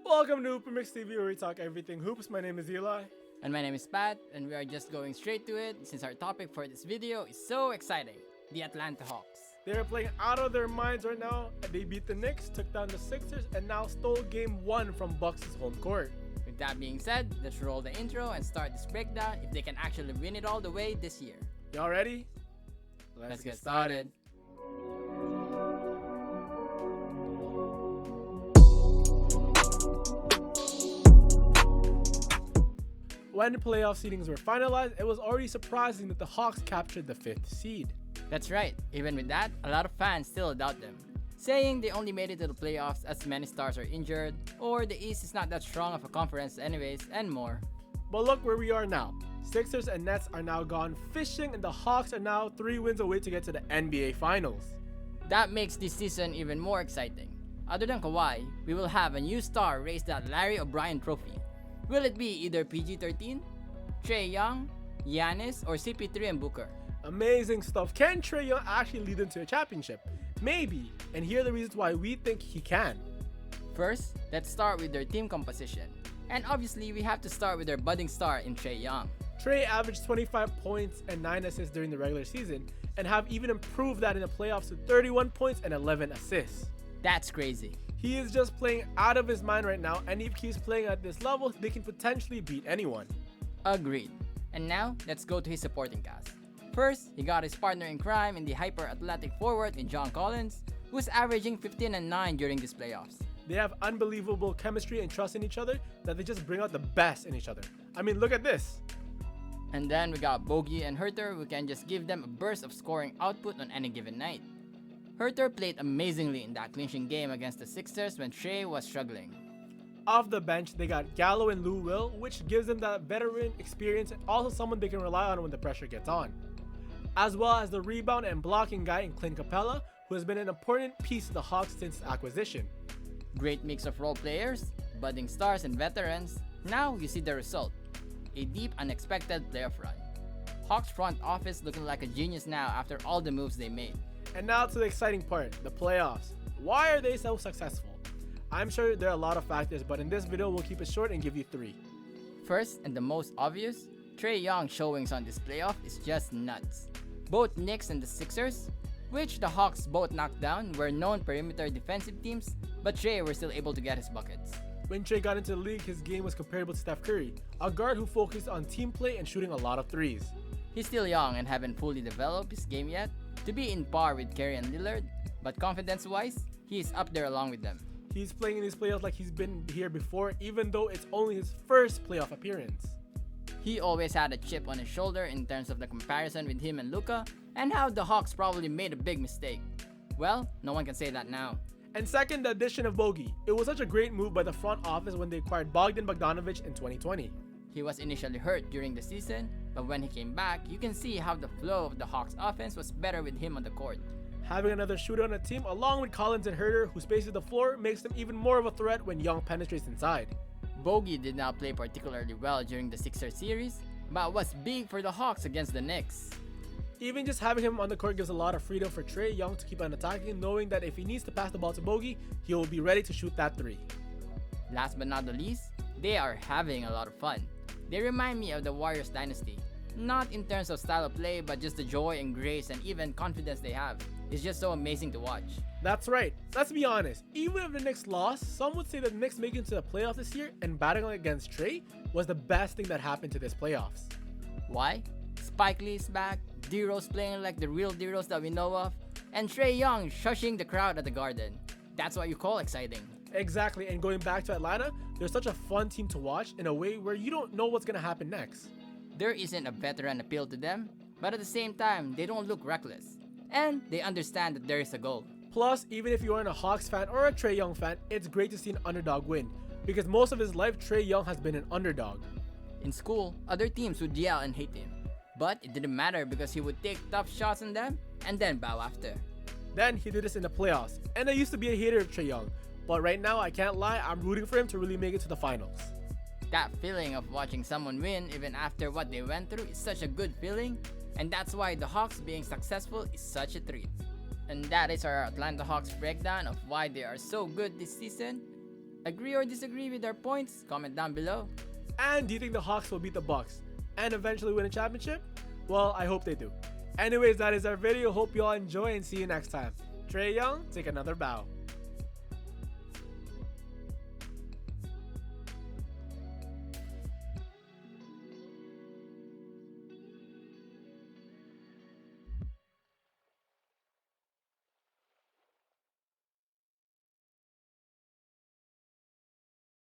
Welcome to Hooper Mix TV, where we talk everything hoops. My name is Eli. And my name is Pat, and we are just going straight to it since our topic for this video is so exciting. The Atlanta Hawks. They are playing out of their minds right now. They beat the Knicks, took down the Sixers, and now stole game 1 from Bucks' home court. With that being said, let's roll the intro and start this breakdown if they can actually win it all the way this year. Y'all ready? Let's get started. When the playoff seedings were finalized, it was already surprising that the Hawks captured the 5th seed. That's right, even with that, a lot of fans still doubt them, saying they only made it to the playoffs as many stars are injured, or the East is not that strong of a conference anyways, and more. But look where we are now. Sixers and Nets are now gone fishing, and the Hawks are now 3 wins away to get to the NBA Finals. That makes this season even more exciting. Other than Kawhi, we will have a new star raise that Larry O'Brien trophy. Will it be either PG-13, Trae Young, Giannis, or CP3 and Booker? Amazing stuff. Can Trae Young actually lead them to a championship? Maybe, and here are the reasons why we think he can. First, let's start with their team composition. And obviously, we have to start with their budding star in Trae Young. Trae averaged 25 points and 9 assists during the regular season, and have even improved that in the playoffs to 31 points and 11 assists. That's crazy. He is just playing out of his mind right now, and if he keeps playing at this level, they can potentially beat anyone. Agreed. And now, let's go to his supporting cast. First, he got his partner in crime in the hyper-athletic forward in John Collins, who's averaging 15 and 9 during these playoffs. They have unbelievable chemistry and trust in each other that they just bring out the best in each other. I mean, look at this. And then we got Bogey and Herter, who can just give them a burst of scoring output on any given night. Herter played amazingly in that clinching game against the Sixers when Trae was struggling. Off the bench, they got Gallo and Lou Will, which gives them that veteran experience and also someone they can rely on when the pressure gets on. As well as the rebound and blocking guy in Clint Capella, who has been an important piece of the Hawks since acquisition. Great mix of role players, budding stars and veterans. Now you see the result. A deep, unexpected playoff run. Hawks front office looking like a genius now after all the moves they made. And now to the exciting part, the playoffs. Why are they so successful? I'm sure there are a lot of factors, but in this video we'll keep it short and give you 3. First, and the most obvious, Trae Young's showings on this playoff is just nuts. Both Knicks and the Sixers, which the Hawks both knocked down, were known perimeter defensive teams, but Trae were still able to get his buckets. When Trae got into the league, his game was comparable to Steph Curry, a guard who focused on team play and shooting a lot of threes. He's still young and haven't fully developed his game yet to be in par with Curry and Lillard, but confidence-wise, he is up there along with them. He's playing in these playoffs like he's been here before, even though it's only his first playoff appearance. He always had a chip on his shoulder in terms of the comparison with him and Luka, and how the Hawks probably made a big mistake. Well, no one can say that now. And second, the addition of Bogey. It was such a great move by the front office when they acquired Bogdan Bogdanovic in 2020. He was initially hurt during the season, but when he came back, you can see how the flow of the Hawks offense was better with him on the court. Having another shooter on the team along with Collins and Herter, who spaces the floor, makes them even more of a threat when Young penetrates inside. Bogey did not play particularly well during the Sixers series, but was big for the Hawks against the Knicks. Even just having him on the court gives a lot of freedom for Trae Young to keep on attacking, knowing that if he needs to pass the ball to Bogey, he will be ready to shoot that 3. Last but not the least, they are having a lot of fun. They remind me of the Warriors dynasty. Not in terms of style of play, but just the joy and grace and even confidence they have. It's just so amazing to watch. That's right. Let's be honest. Even if the Knicks lost, some would say that the Knicks making it to the playoffs this year and battling against Trae was the best thing that happened to this playoffs. Why? Spike Lee is back, D-Rose playing like the real D-Rose that we know of, and Trae Young shushing the crowd at the Garden. That's what you call exciting. Exactly, and going back to Atlanta, they're such a fun team to watch in a way where you don't know what's going to happen next. There isn't a veteran appeal to them, but at the same time, they don't look reckless. And they understand that there is a goal. Plus, even if you aren't a Hawks fan or a Trae Young fan, it's great to see an underdog win, because most of his life, Trae Young has been an underdog. In school, other teams would yell and hate him. But it didn't matter because he would take tough shots on them and then bow after. Then he did this in the playoffs, and I used to be a hater of Trae Young, but right now I can't lie, I'm rooting for him to really make it to the finals. That feeling of watching someone win even after what they went through is such a good feeling, and that's why the Hawks being successful is such a treat. And that is our Atlanta Hawks breakdown of why they are so good this season. Agree or disagree with our points? Comment down below. And do you think the Hawks will beat the Bucks and eventually win a championship? Well, I hope they do. Anyways, that is our video. Hope you all enjoy and see you next time. Trae Young, take another bow.